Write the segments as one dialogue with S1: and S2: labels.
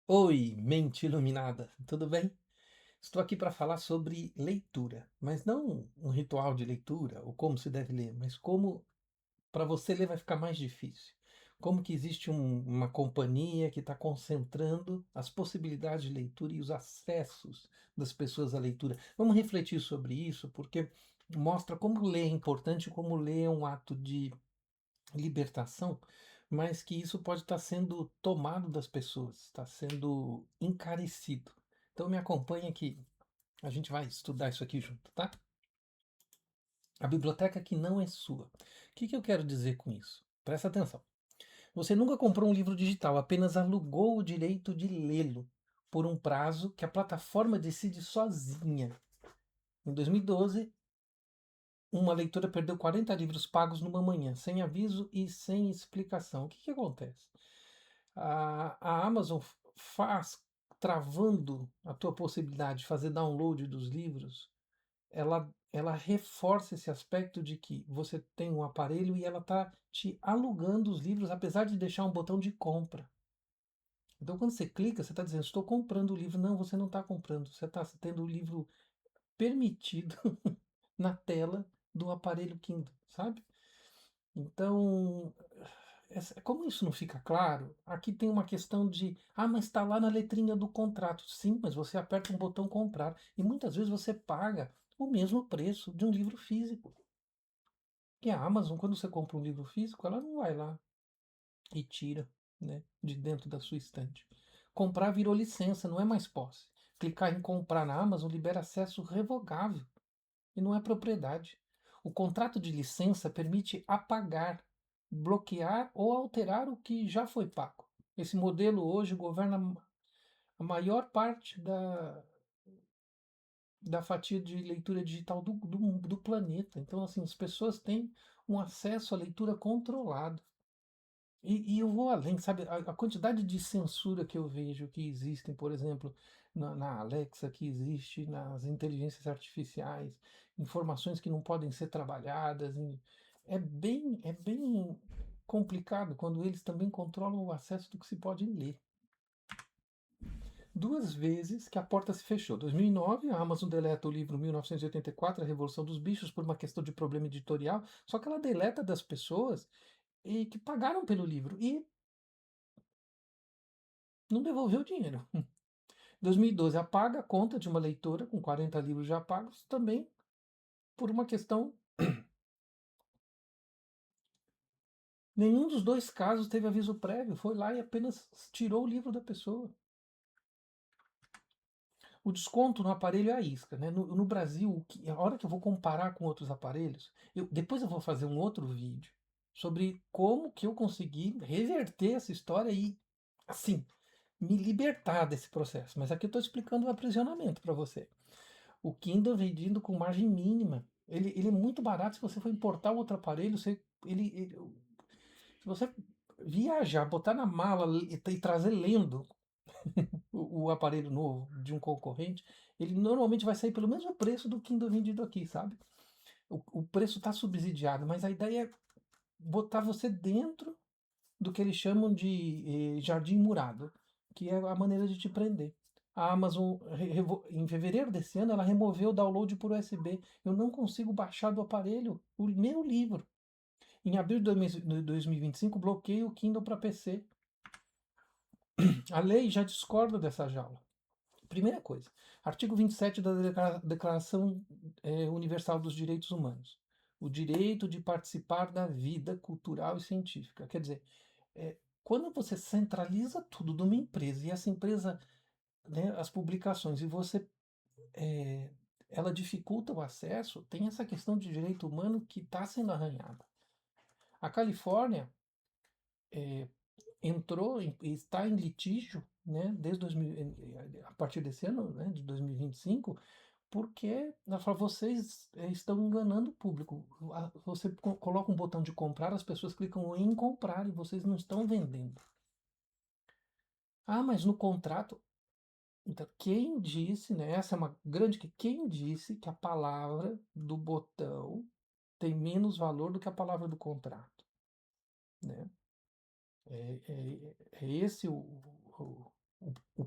S1: Oi, mente iluminada, tudo bem? Estou aqui para falar sobre leitura, mas não um ritual de leitura ou como se deve ler, mas como para você ler vai ficar mais difícil. Como que existe uma companhia que está concentrando as possibilidades de leitura e os acessos das pessoas à leitura. Vamos refletir sobre isso, porque mostra como ler é importante, como ler é um ato de libertação, mas que isso pode estar sendo tomado das pessoas, está sendo encarecido. Então me acompanha que a gente vai estudar isso aqui junto, tá? A biblioteca que não é sua. O que eu quero dizer com isso? Presta atenção. Você nunca comprou um livro digital, apenas alugou o direito de lê-lo por um prazo que a plataforma decide sozinha. Em 2012, uma leitora perdeu 40 livros pagos numa manhã, sem aviso e sem explicação. O que acontece? A Amazon faz, travando a tua possibilidade de fazer download dos livros, ela reforça esse aspecto de que você tem um aparelho e ela está te alugando os livros, apesar de deixar um botão de compra. Então, quando você clica, você está dizendo, estou comprando o livro. Não, você não está comprando. Você está tendo o livro permitido na tela do aparelho Kindle, sabe? Então, como isso não fica claro, aqui tem uma questão de, mas está lá na letrinha do contrato. Sim, mas você aperta um botão comprar e muitas vezes você paga o mesmo preço de um livro físico. E a Amazon, quando você compra um livro físico, ela não vai lá e tira, né, de dentro da sua estante. Comprar virou licença, não é mais posse. Clicar em comprar na Amazon libera acesso revogável e não é propriedade. O contrato de licença permite apagar, bloquear ou alterar o que já foi pago. Esse modelo hoje governa a maior parte da fatia de leitura digital do planeta. Então, assim, as pessoas têm um acesso à leitura controlado. E eu vou além, sabe? A quantidade de censura que eu vejo que existem, por exemplo, na Alexa, que existe nas inteligências artificiais, informações que não podem ser trabalhadas. É bem complicado quando eles também controlam o acesso do que se pode ler. Duas vezes que a porta se fechou. 2009, a Amazon deleta o livro 1984, A Revolução dos Bichos, por uma questão de problema editorial, só que ela deleta das pessoas e que pagaram pelo livro. E não devolveu o dinheiro. 2012 apaga a conta de uma leitora com 40 livros já pagos, também por uma questão. Nenhum dos dois casos teve aviso prévio, foi lá e apenas tirou o livro da pessoa. O desconto no aparelho é a isca, né? No Brasil, a hora que eu vou comparar com outros aparelhos, depois eu vou fazer um outro vídeo sobre como que eu consegui reverter essa história e, assim, me libertar desse processo. Mas aqui eu estou explicando o aprisionamento para você. O Kindle é vendido com margem mínima. Ele é muito barato se você for importar outro aparelho. Se você viajar, botar na mala e trazer lendo o aparelho novo de um concorrente, ele normalmente vai sair pelo mesmo preço do Kindle vendido aqui, sabe? O preço está subsidiado, mas a ideia é botar você dentro do que eles chamam de jardim murado, que é a maneira de te prender. A Amazon, em fevereiro desse ano, ela removeu o download por USB. Eu não consigo baixar do aparelho o meu livro. Em abril de 2025, bloqueio o Kindle para PC. A lei já discorda dessa jaula. Primeira coisa, artigo 27 da Declaração Universal dos Direitos Humanos. O direito de participar da vida cultural e científica. Quer dizer, quando você centraliza tudo numa empresa e essa empresa, né, as publicações, e você é, ela dificulta o acesso, tem essa questão de direito humano que está sendo arranhada. A Califórnia é, entrou e está em litígio, né, desde 2000, a partir desse ano, né, de 2025, porque ela fala, vocês estão enganando o público. Você coloca um botão de comprar, as pessoas clicam em comprar e vocês não estão vendendo. Mas no contrato. Então, quem disse, né? Essa é uma grande. Quem disse que a palavra do botão tem menos valor do que a palavra do contrato, né? É esse o,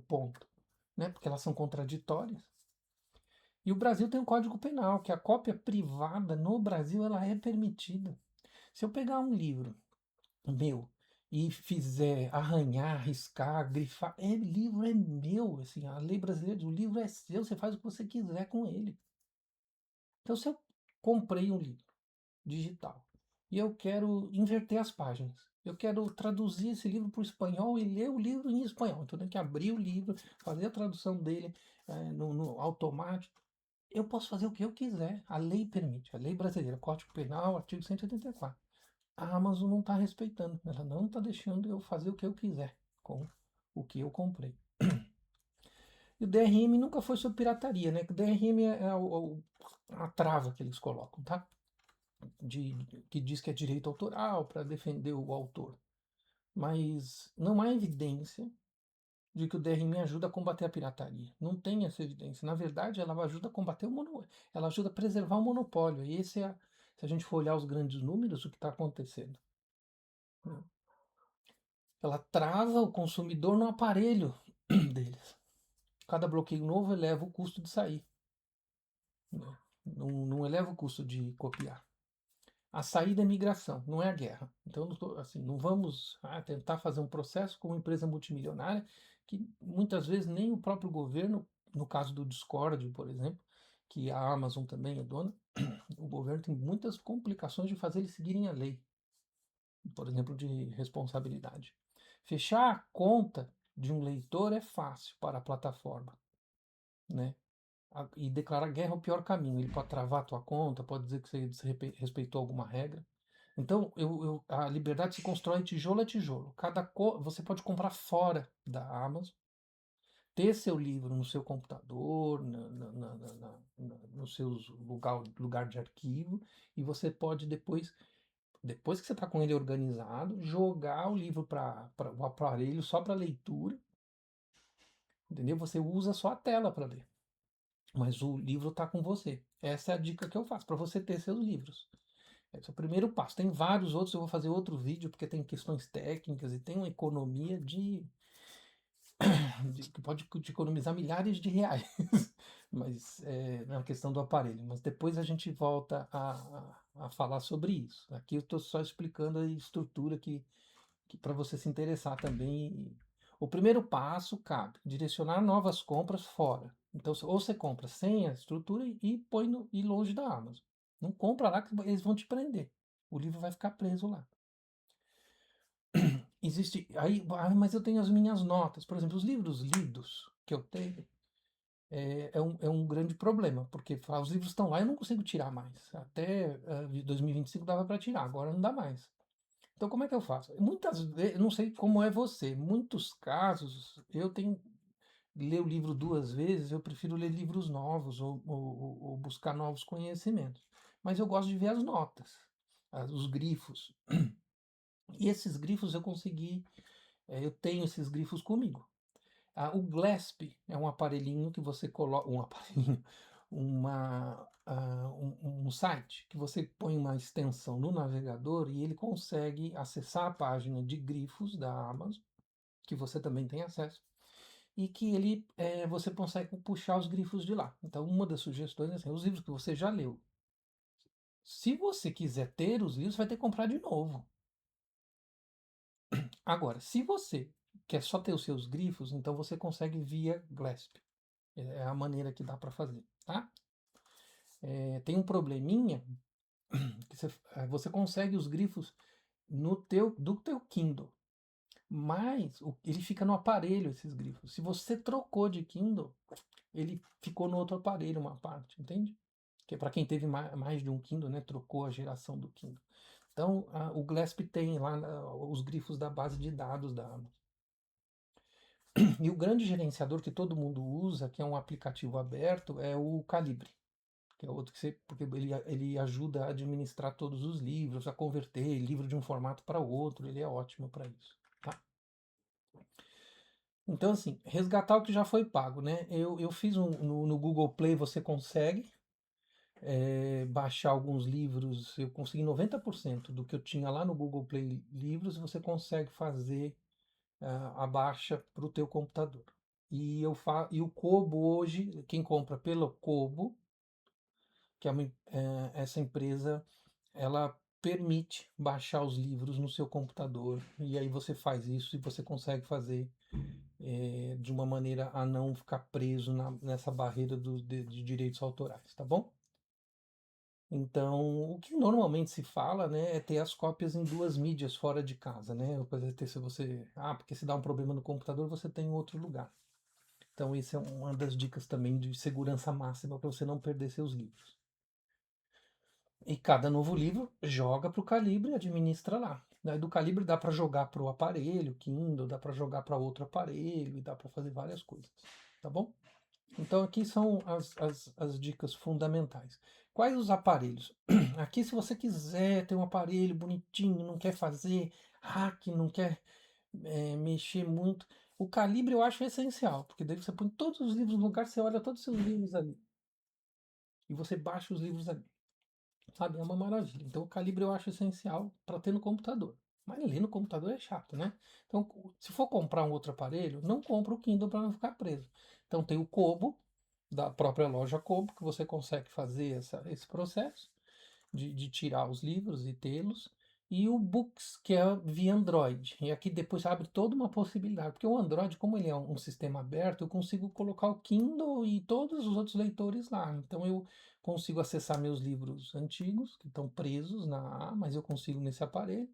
S1: ponto, né? Porque elas são contraditórias. E o Brasil tem um Código Penal, que a cópia privada no Brasil ela é permitida. Se eu pegar um livro meu e fizer arranhar, riscar, grifar, livro é meu, assim, a lei brasileira do livro é seu, você faz o que você quiser com ele. Então, se eu comprei um livro digital e eu quero inverter as páginas, eu quero traduzir esse livro para o espanhol e ler o livro em espanhol, então eu tenho que abrir o livro, fazer a tradução dele no automático. Eu posso fazer o que eu quiser, a lei permite, a lei brasileira, Código Penal, artigo 184. A Amazon não está respeitando, ela não está deixando eu fazer o que eu quiser com o que eu comprei. E o DRM nunca foi sobre pirataria, né? O DRM a trava que eles colocam, tá? Que diz que é direito autoral para defender o autor. Mas não há evidência de que o DRM ajuda a combater a pirataria. Não tem essa evidência. Na verdade, ela ajuda a combater o monopólio. Ela ajuda a preservar o monopólio. E esse é, se a gente for olhar os grandes números, o que está acontecendo. Né? Ela trava o consumidor no aparelho deles. Cada bloqueio novo eleva o custo de sair. Né? Não eleva o custo de copiar. A saída é migração, não é a guerra. Então, assim, não vamos tentar fazer um processo com uma empresa multimilionária que muitas vezes nem o próprio governo, no caso do Discord, por exemplo, que a Amazon também é dona, o governo tem muitas complicações de fazer eles seguirem a lei, por exemplo, de responsabilidade. Fechar a conta de um leitor é fácil para a plataforma, né? E declarar guerra é o pior caminho. Ele pode travar a tua conta, pode dizer que você desrespeitou alguma regra. Então, a liberdade se constrói tijolo a tijolo. Você pode comprar fora da Amazon, ter seu livro no seu computador, no seu lugar de arquivo, e você pode depois que você está com ele organizado, jogar o livro para o aparelho só para leitura, entendeu? Você usa só a tela para ler, mas o livro está com você. Essa é a dica que eu faço para você ter seus livros. Esse é o primeiro passo. Tem vários outros, eu vou fazer outro vídeo, porque tem questões técnicas e tem uma economia que pode te economizar milhares de reais. Mas na questão do aparelho. Mas depois a gente volta a falar sobre isso. Aqui eu estou só explicando a estrutura que para você se interessar também. O primeiro passo cabe direcionar novas compras fora. Então, ou você compra sem a estrutura e põe e longe da Amazon. Não compra lá que eles vão te prender. O livro vai ficar preso lá. Existe. Aí, mas eu tenho as minhas notas. Por exemplo, os livros lidos que eu tenho é um grande problema, porque os livros estão lá e eu não consigo tirar mais. Até 2025 dava para tirar, agora não dá mais. Então, como é que eu faço? Muitas vezes, eu não sei como é você, muitos casos eu tenho ler o livro duas vezes, eu prefiro ler livros novos ou buscar novos conhecimentos. Mas eu gosto de ver as notas, os grifos. E esses grifos eu consegui, eu tenho esses grifos comigo. O Glasp é um aparelhinho que você coloca, um aparelhinho, um site que você põe uma extensão no navegador e ele consegue acessar a página de grifos da Amazon, que você também tem acesso, e que você consegue puxar os grifos de lá. Então, uma das sugestões é assim, os livros que você já leu. Se você quiser ter os livros, vai ter que comprar de novo. Agora, se você quer só ter os seus grifos, então você consegue via Glasp. É a maneira que dá para fazer, tá? Tem um probleminha que você consegue os grifos do teu Kindle, mas ele fica no aparelho esses grifos. Se você trocou de Kindle, ele ficou no outro aparelho uma parte, entende? Que é para quem teve mais de um Kindle, né? Trocou a geração do Kindle. Então, o Glasp tem lá os grifos da base de dados da Amazon. E o grande gerenciador que todo mundo usa, que é um aplicativo aberto, é o Calibre, que é outro porque ele ajuda a administrar todos os livros, a converter livro de um formato para outro, ele é ótimo para isso, tá? Então, assim, resgatar o que já foi pago, né? Eu fiz no Google Play, você consegue baixar alguns livros, eu consegui 90% do que eu tinha lá no Google Play Livros, você consegue fazer a baixa para o teu computador. E o Kobo hoje, quem compra pelo Kobo, que é essa empresa, ela permite baixar os livros no seu computador. E aí você faz isso e você consegue fazer de uma maneira a não ficar preso nessa barreira de direitos autorais, tá bom? Então, o que normalmente se fala, né, é ter as cópias em duas mídias fora de casa, né? Se você, porque se dá um problema no computador, você tem em outro lugar. Então, isso é uma das dicas também de segurança máxima para você não perder seus livros. E cada novo livro joga para o Calibre e administra lá. Daí do Calibre dá para jogar para o aparelho, Kindle, dá para jogar para outro aparelho e dá para fazer várias coisas, tá bom? Então aqui são as dicas fundamentais. Quais os aparelhos? Aqui se você quiser ter um aparelho bonitinho, não quer fazer hack, não quer mexer muito, o Calibre eu acho essencial, porque daí você põe todos os livros no lugar, você olha todos os seus livros ali. E você baixa os livros ali. Sabe? É uma maravilha. Então, o calibre eu acho essencial para ter no computador. Mas ler no computador é chato, né? Então, se for comprar um outro aparelho, não compra o Kindle para não ficar preso. Então, tem o Kobo, da própria loja Kobo, que você consegue fazer esse processo de tirar os livros e tê-los. E o Books, que é via Android. E aqui depois abre toda uma possibilidade. Porque o Android, como ele é um sistema aberto, eu consigo colocar o Kindle e todos os outros leitores lá. Então eu consigo acessar meus livros antigos, que estão presos na A, mas eu consigo nesse aparelho.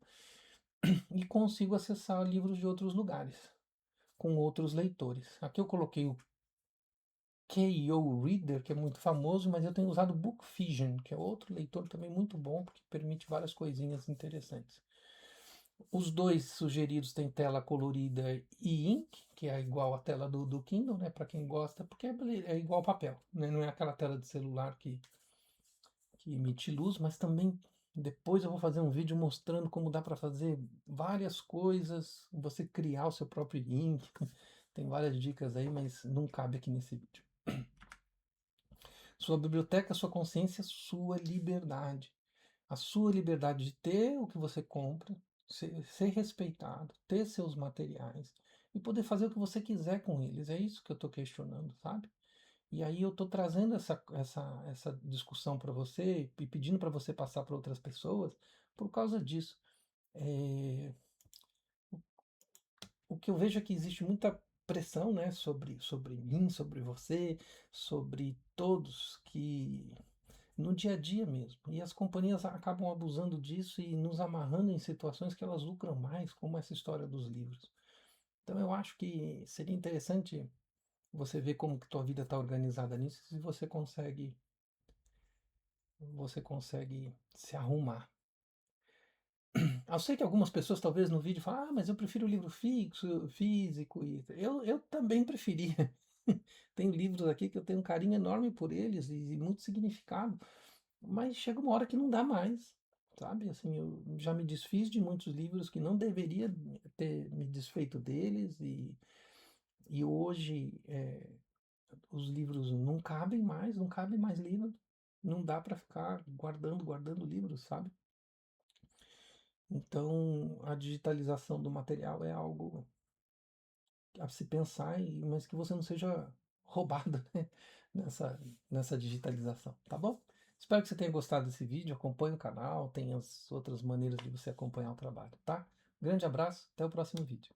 S1: E consigo acessar livros de outros lugares, com outros leitores. Aqui eu coloquei o KO Reader, que é muito famoso, mas eu tenho usado o Book Fusion, que é outro leitor também muito bom, porque permite várias coisinhas interessantes. Os dois sugeridos têm tela colorida e ink, que é igual à tela do Kindle, né? Para quem gosta, porque é igual ao papel, né? Não é aquela tela de celular que emite luz, mas também depois eu vou fazer um vídeo mostrando como dá para fazer várias coisas, você criar o seu próprio ink. Tem várias dicas aí, mas não cabe aqui nesse vídeo. Sua biblioteca, sua consciência, sua liberdade. A sua liberdade de ter o que você compra, ser respeitado, ter seus materiais e poder fazer o que você quiser com eles. É isso que eu estou questionando, sabe? E aí eu estou trazendo essa discussão para você e pedindo para você passar para outras pessoas por causa disso. É, o que eu vejo é que existe muita pressão, né, sobre mim, sobre você, sobre todos que no dia a dia mesmo. E as companhias acabam abusando disso e nos amarrando em situações que elas lucram mais, como essa história dos livros. Então eu acho que seria interessante você ver como que tua vida está organizada nisso, se você consegue se arrumar. Eu sei que algumas pessoas talvez no vídeo falem, mas eu prefiro o livro físico. Eu também preferia. Tem livros aqui que eu tenho um carinho enorme por eles e muito significado. Mas chega uma hora que não dá mais, sabe? Assim, eu já me desfiz de muitos livros que não deveria ter me desfeito deles e hoje os livros não cabem mais, não cabe mais livro. Não dá para ficar guardando livros, sabe? Então, a digitalização do material é algo a se pensar, mas que você não seja roubado, né? nessa digitalização, tá bom? Espero que você tenha gostado desse vídeo. Acompanhe o canal, tem as outras maneiras de você acompanhar o trabalho, tá? Grande abraço, até o próximo vídeo.